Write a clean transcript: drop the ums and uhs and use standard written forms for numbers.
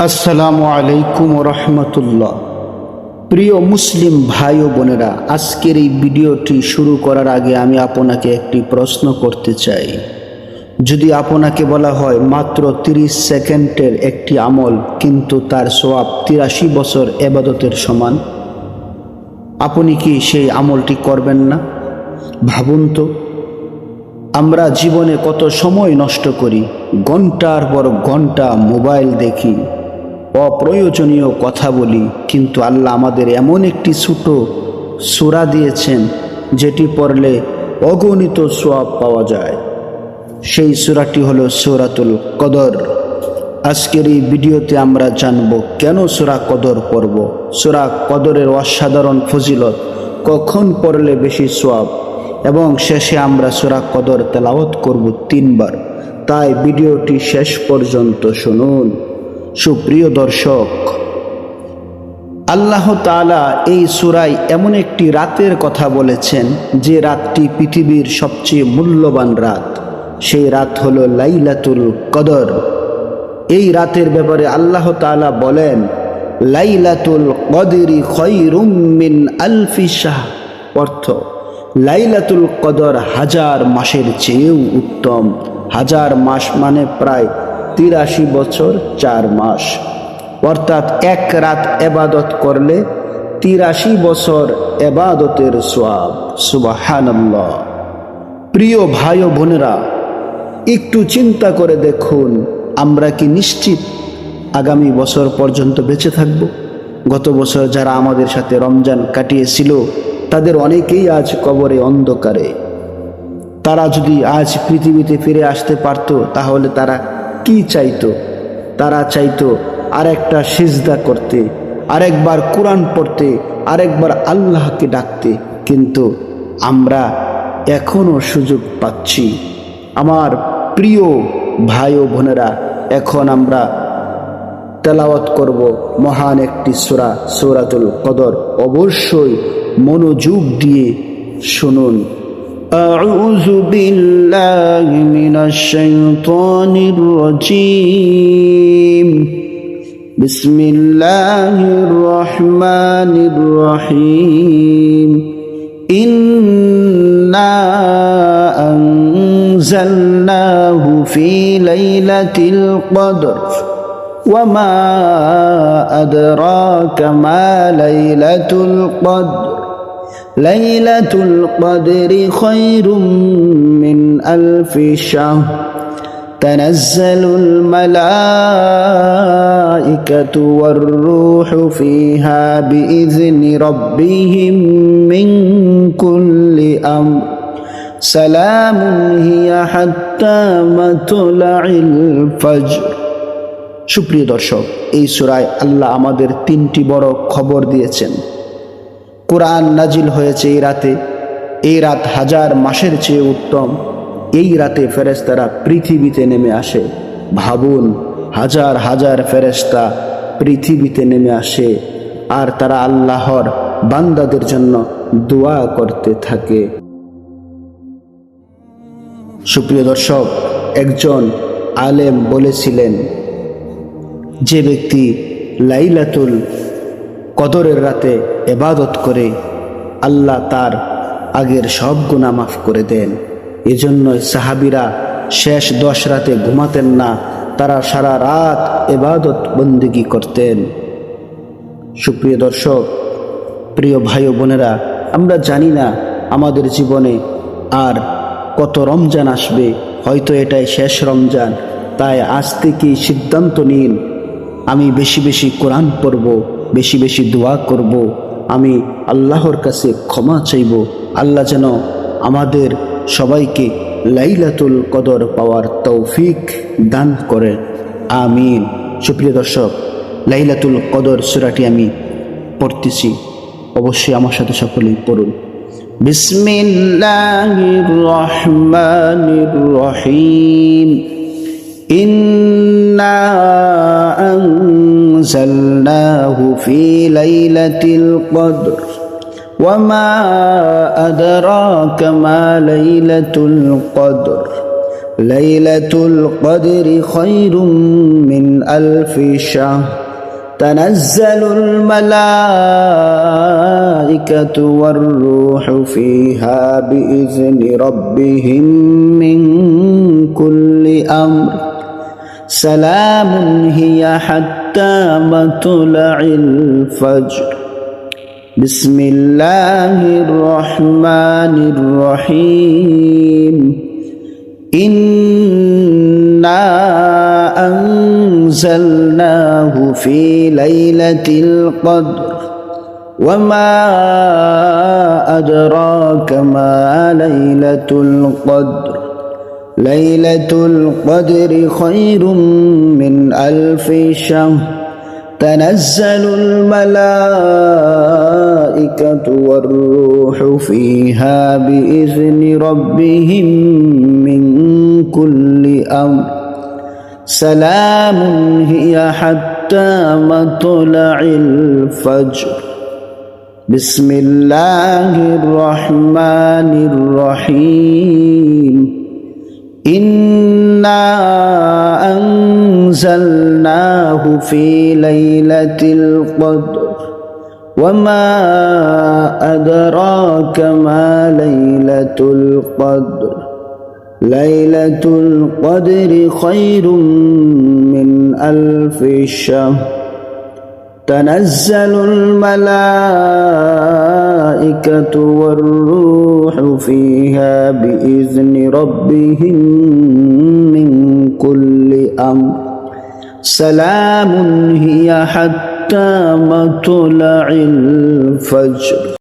আসসালামু আলাইকুম রহমতুল্লাহ। প্রিয় মুসলিম ভাই ও বোনেরা, আজকের এই ভিডিওটি শুরু করার আগে আমি আপনাকে একটি প্রশ্ন করতে চাই। যদি আপনাকে বলা হয় মাত্র 30 সেকেন্ডের একটি আমল কিন্তু তার সওয়াব 83 বছর ইবাদতের সমান, আপনি কি সেই আমলটি করবেন না? ভাবুন তো, আমরা জীবনে কত সময় নষ্ট করি, ঘন্টার পর ঘন্টা মোবাইল দেখি, অপ্রয়োজনীয় কথা বলি, কিন্তু আল্লাহ আমাদের এমন একটি ছোট সূরা দিয়েছেন যেটি পড়লে অগণিত সওয়াব পাওয়া যায়। সেই সূরাটি হলো সূরাতুল কদর। আজকের এই ভিডিওতে আমরা জানব কেন সূরা কদর পড়ব, সূরা কদরের অসাধারণ ফজিলত, কখন পড়লে বেশি সওয়াব, এবং শেষে আমরা সূরা কদর তেলাওয়াত করব 3 বার। তাই ভিডিওটি শেষ পর্যন্ত শুনুন। সুপ্রিয় দর্শক, আল্লাহ তাআলা এই সূরায় এমন একটি রাতের কথা বলেছেন যে রাতটি পৃথিবীর সবচেয়ে মূল্যবান রাত। সেই রাত হলো লাইলাতুল কদর। এই রাতের ব্যাপারে আল্লাহ তাআলা বলেন, লাইলাতুল কদরি খায়রুম মিন আলফি শাহর। অর্থ, লাইলাতুল কদর 1000 মাসের চেয়েও উত্তম। 1000 মাস মানে প্রায় 83 বছর 4 মাস। অর্থাৎ এক রাত ইবাদত করলে 83 বছর ইবাদতের সওয়াব। সুবহানাল্লাহ। প্রিয় ভাই ও বোনেরা, একটু চিন্তা করে দেখুন, আমরা কি নিশ্চিত আগামী বছর পর্যন্ত বেঁচে থাকব? গত বছর যারা আমাদের সাথে রমজান কাটিয়েছিল তাদের অনেকেই আজ কবরে অন্ধকারে। তারা যদি আজ পৃথিবীতে ফিরে আসতে পারত তাহলে তারা কি চাইতো? তারা চাইতো আরেকটা সিজদা করতে, আরেকবার কোরআন পড়তে, আরেকবার আল্লাহকে ডাকতে। কিন্তু আমরা এখনো সুযোগ পাচ্ছি। আমার প্রিয় ভাই ও বোনেরা, এখন আমরা তেলাওয়াত করব মহান একটি সূরা, সূরাতুল কদর। অবশ্যই মনোযোগ দিয়ে শুনুন। আউযু বিল্লাহি মিনাশ শাইতানির রাজীম। বিসমিল্লাহির রহমানির রহিম। ইন্না আনজালনাহু ফি লাইলাতিল কদর ওয়া মা আদরাকা মা লাইলাতুল কদর। লাইলাতুল কদরি খায়রুম মিন আলফি শাহর। তানাজ্জালুল মালাইকাতু ওয়ার রূহু ফিহা বিইذনি রাব্বিহিম মিন কুল্লি আমর। সালামুন হিয়া হাত্তা মাতলাইল ফজর। সুপ্রিয় দর্শক, এই সূরায় আল্লাহ আমাদের 3টি বড় খবর দিয়েছেন। কোরআন নাজিল হয়েছে এই রাতে। এই রাত 1000 মাসের চেয়ে উত্তম। এই রাতে ফেরেশতারা পৃথিবীতে নেমে আসে। ভাবুন, হাজার হাজার ফেরেশতা পৃথিবীতে নেমে আসে আর তারা আল্লাহর বান্দাদের জন্য দোয়া করতে থাকে। সুপ্রিয় দর্শক, একজন আলেম বলেছিলেন, যে ব্যক্তি লাইলাতুল কদরের রাতে ইবাদত করে আল্লাহ তার আগের সব গুনাহ মাফ করে দেন। এজন্য সাহাবীরা শেষ 10 রাতে ঘুমাতেন না, তারা সারা রাত ইবাদত বন্দেগী করতেন। সুপ্রিয় দর্শক, প্রিয় ভাই ও বোনেরা, আমরা জানি না আমাদের জীবনে আর কত রমজান আসবে। হয়তো এটাই শেষ রমজান। তাই আজ থেকেই সিদ্ধান্ত নিন, আমি বেশি বেশি কোরআন পড়ব, বেশি বেশি দোয়া করব, আমি আল্লাহর কাছে ক্ষমা চাইব। আল্লাহ যেন আমাদের সবাইকে লাইলাতুল কদর পাওয়ার তৌফিক দান করে। আমিন। সুপ্রিয় দর্শক, লাইলাতুল কদর সূরাটি আমি পড়তেছি, অবশ্যই আমার সাথে সকলেই পড়ুন। বিসমিল্লাহির রহমানির রহিম। ইন্না আনজালনাহু ফি লাইলাতিল কদর ওয়া মা আদরাকা মা লাইলাতুল কদর। ليلة القدر خير من ألف شهر تنزل الملائكة والروح فيها بإذن ربهم من كل أمر سلام هي حتى مطلع الفجر بسم الله الرحمن الرحيم إنا أنزلناه في ليلة القدر وما أدراك ما ليلة القدر ليلة القدر خير من ألف شهر تنزل الملائكة والروح فيها بإذن ربهم من كل أمر سلام هي حتى مطلع الفجر بسم الله الرحمن الرحيم إنا أنزلناه في ليلة القدر وما أدراك ما ليلة القدر ليلة القدر خير من ألف شهر تنزل الملائكة والروح فيها بإذن ربهم من كل أمر سلام هي حتى مطلع الفجر